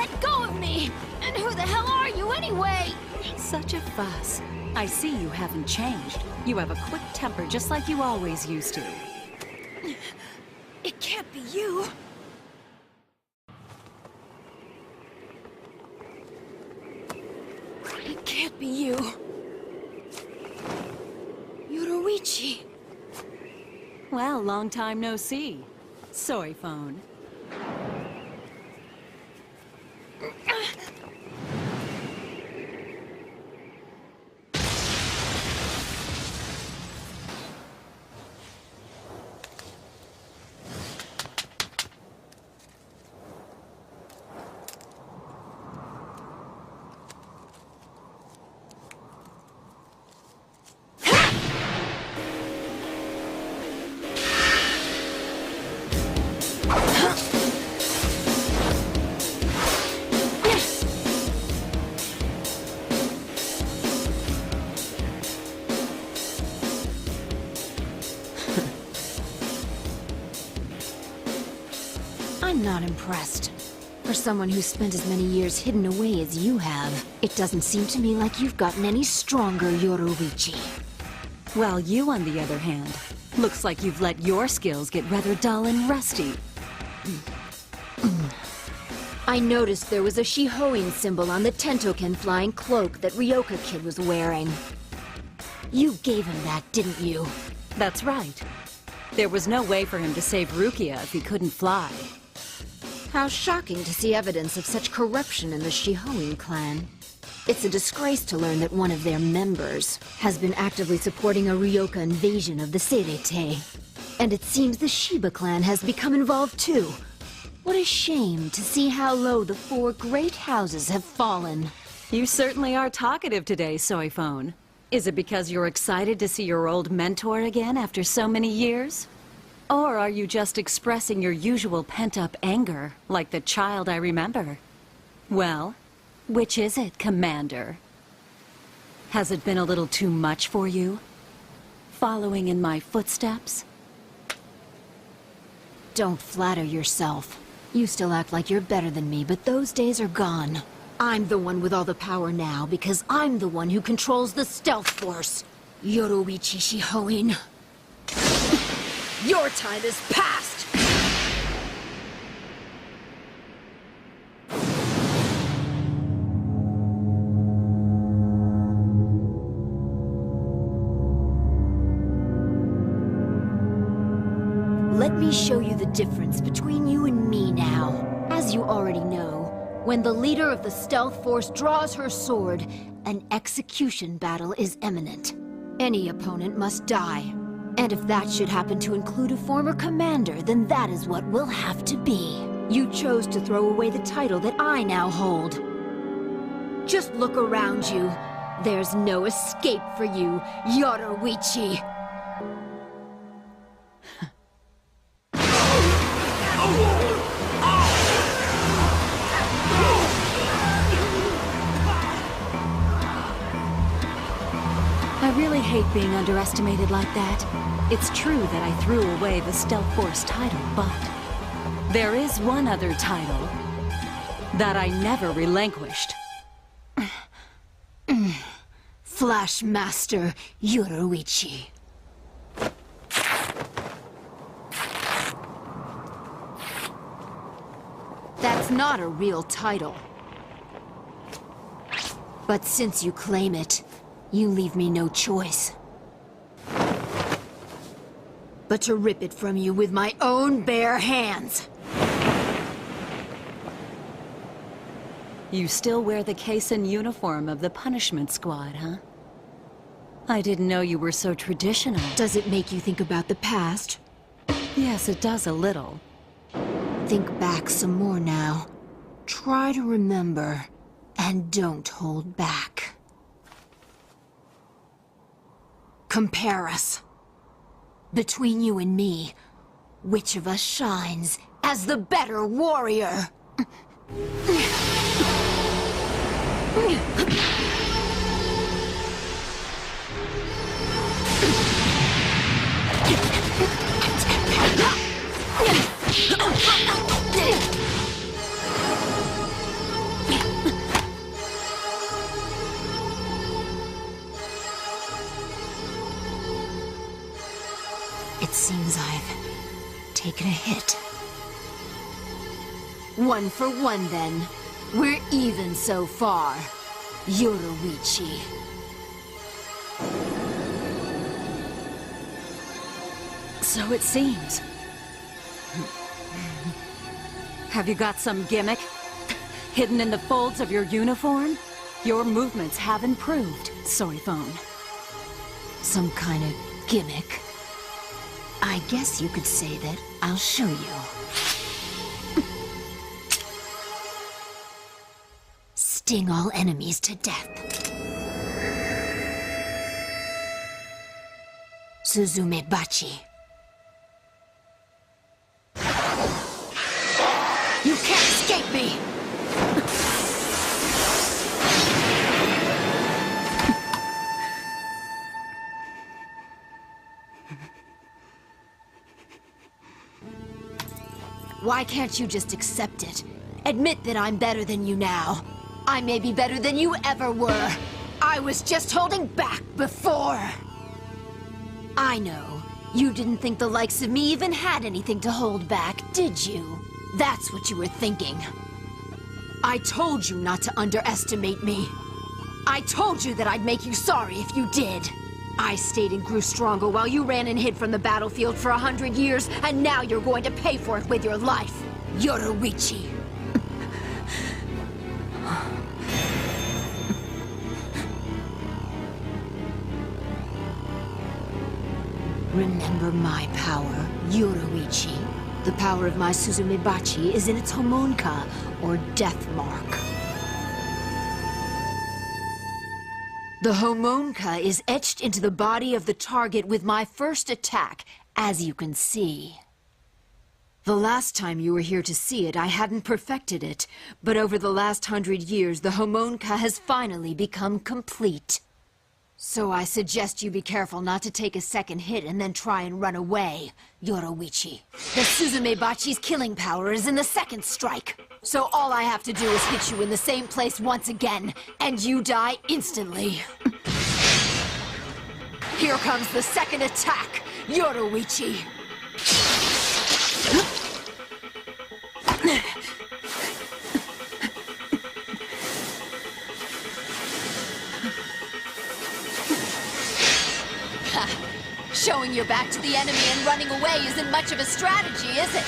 let go of me! And who the hell are you anyway? Such a fuss. I see you haven't changed. You have a quick temper just like you always used to. It can't be you. It can't be you. Yoruichi. Well, long time no see. SoiFon. I'm not impressed. For someone who's spent as many years hidden away as you have, it doesn't seem to me like you've gotten any stronger, Yoruichi. Well, you, on the other hand, looks like you've let your skills get rather dull and rusty. I noticed there was a Shihoin symbol on the Tentoken flying cloak that Ryoka Kid was wearing. You gave him that, didn't you? That's right. There was no way for him to save Rukia if he couldn't fly. How shocking to see evidence of such corruption in the Shihoin clan. It's a disgrace to learn that one of their members has been actively supporting a Ryoka invasion of the Seirete. And it seems the Shiba clan has become involved too. What a shame to see how low the four great houses have fallen. You certainly are talkative today, SoiFon. Is it because you're excited to see your old mentor again after so many years? Or are you just expressing your usual pent-up anger, like the child I remember? Well, which is it, Commander? Has it been a little too much for you? Following in my footsteps? Don't flatter yourself. You still act like you're better than me, but those days are gone. I'm the one with all the power now, because I'm the one who controls the Stealth Force. Yoruichi Shihoin. Your time is past! Let me show you the difference between you and me now. As you already know, when the leader of the Stealth Force draws her sword, an execution battle is imminent. Any opponent must die. And if that should happen to include a former commander, then that is what will have to be. You chose to throw away the title that I now hold. Just look around you. There's no escape for you, Yoruichi. I really hate being underestimated like that. It's true that I threw away the Stealth Force title, but there is one other title that I never relinquished. Flashmaster Yoruichi. That's not a real title. But since you claim it, you leave me no choice but to rip it from you with my own bare hands. You still wear the case and uniform of the punishment squad, huh? I didn't know you were so traditional. Does it make you think about the past? Yes, it does a little. Think back some more now. Try to remember, and don't hold back. Compare us. Between you and me, which of us shines as the better warrior? 1 for 1 then. We're even so far. Yoruichi. So it seems. Have you got some gimmick? Hidden in the folds of your uniform? Your movements have improved, SoiFon. Some kind of gimmick? I guess you could say that. I'll show you. Sting all enemies to death. Suzumebachi. You can't escape me! Why can't you just accept it? Admit that I'm better than you now. I may be better than you ever were. I was just holding back before. I know. You didn't think the likes of me even had anything to hold back, did you? That's what you were thinking. I told you not to underestimate me. I told you that I'd make you sorry if you did. I stayed and grew stronger while you ran and hid from the battlefield for 100 years, and now you're going to pay for it with your life. Yoruichi. Remember my power, Yoruichi. The power of my Suzumebachi is in its homonka, or death mark. The homonka is etched into the body of the target with my first attack, as you can see. The last time you were here to see it, I hadn't perfected it, but over the last 100 years, the homonka has finally become complete. So I suggest you be careful not to take a second hit and then try and run away, Yoruichi. The Suzumebachi's killing power is in the second strike. So all I have to do is hit you in the same place once again, and you die instantly. Here comes the second attack, Yoruichi. Showing your back to the enemy and running away isn't much of a strategy, is it?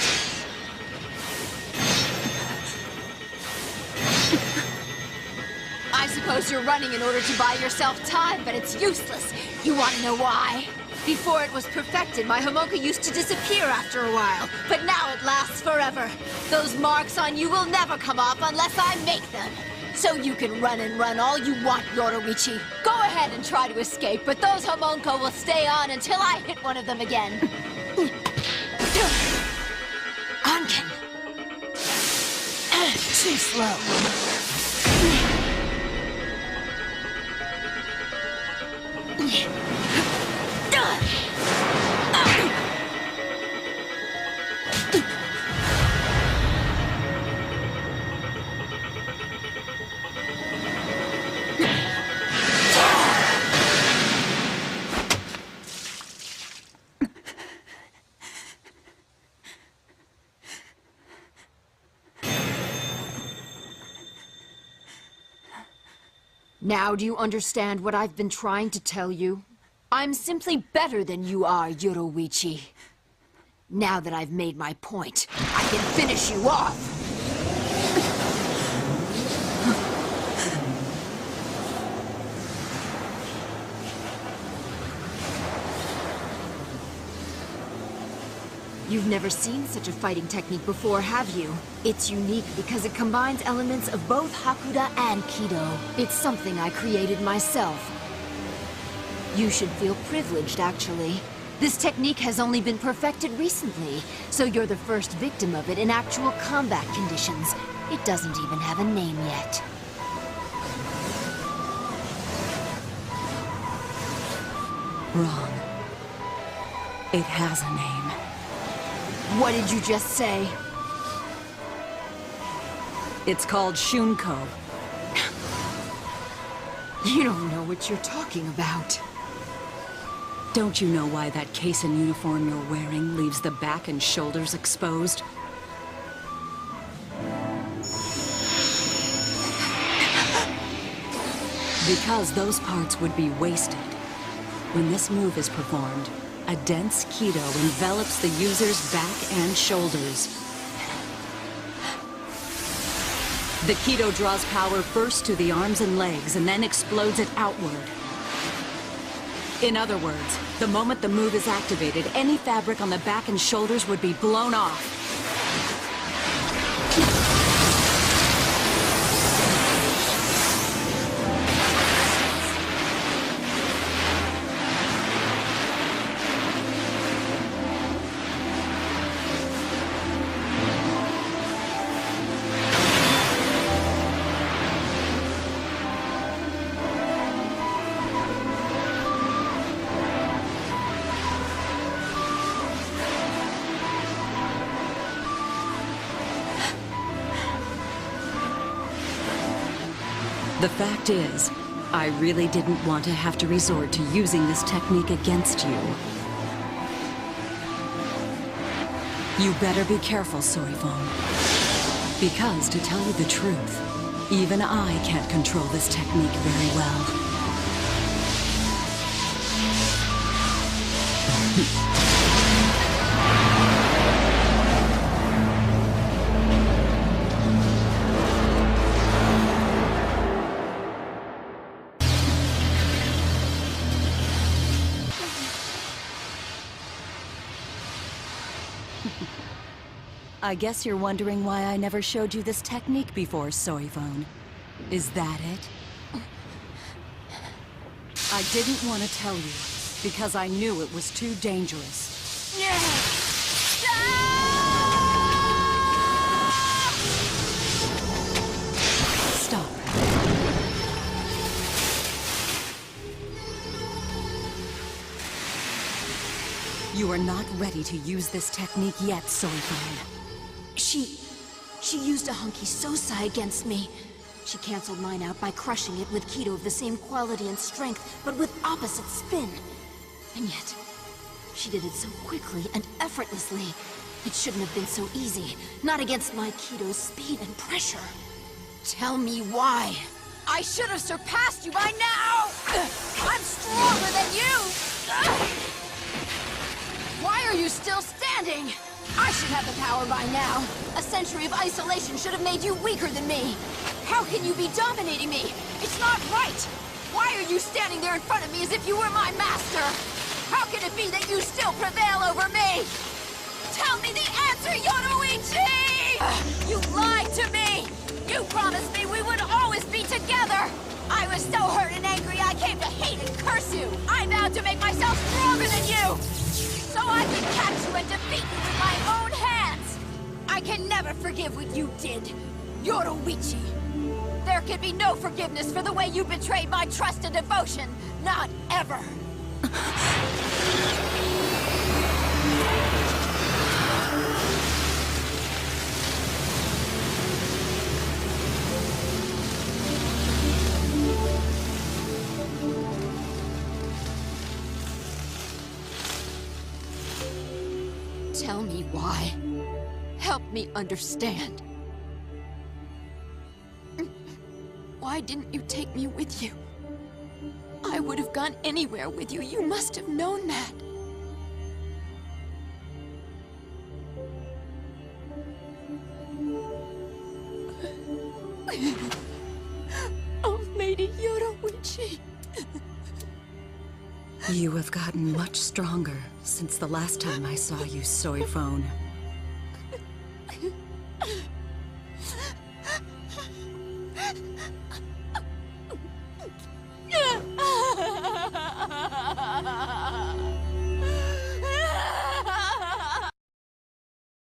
I suppose you're running in order to buy yourself time, but it's useless. You want to know why? Before it was perfected, my homonka used to disappear after a while, but now it lasts forever. Those marks on you will never come off unless I make them. So you can run and run all you want, Yoruichi. Go ahead and try to escape, but those homonka will stay on until I hit one of them again. Anken. Too slow. Now do you understand what I've been trying to tell you? I'm simply better than you are, Yoruichi. Now that I've made my point, I can finish you off! You've never seen such a fighting technique before, have you? It's unique because it combines elements of both Hakuda and Kido. It's something I created myself. You should feel privileged, actually. This technique has only been perfected recently, so you're the first victim of it in actual combat conditions. It doesn't even have a name yet. Wrong. It has a name. What did you just say? It's called Shunko. You don't know what you're talking about. Don't you know why that case and uniform you're wearing leaves the back and shoulders exposed? Because those parts would be wasted. When this move is performed, a dense Kido envelops the user's back and shoulders. The Kido draws power first to the arms and legs and then explodes it outward. In other words, the moment the move is activated, any fabric on the back and shoulders would be blown off. The fact is, I really didn't want to have to resort to using this technique against you. You better be careful, SoiFon. Because, to tell you the truth, even I can't control this technique very well. I guess you're wondering why I never showed you this technique before, SoiFon. Is that it? I didn't want to tell you, because I knew it was too dangerous. Stop. You are not ready to use this technique yet, SoiFon. She used a Hunky Sosai against me. She canceled mine out by crushing it with Kido of the same quality and strength, but with opposite spin. And yet, she did it so quickly and effortlessly. It shouldn't have been so easy, not against my Kido's speed and pressure. Tell me why. I should have surpassed you by now! I'm stronger than you! Why are you still standing? I should have the power by now. A century of isolation should have made you weaker than me. How can you be dominating me? It's not right! Why are you standing there in front of me as if you were my master? How can it be that you still prevail over me? Tell me the answer, Yoruichi! You lied to me! You promised me we would always be together! I was so hurt and angry I came to hate and curse you! I vowed to make myself stronger than you! So I can catch you and defeat you with my own hands! I can never forgive what you did, Yoruichi. There can be no forgiveness for the way you betrayed my trust and devotion. Not ever. Tell me why. Help me understand. Why didn't you take me with you? I would have gone anywhere with you. You must have known that. Oh, Lady Yoruichi. You have gotten much stronger since the last time I saw you, SoiFon.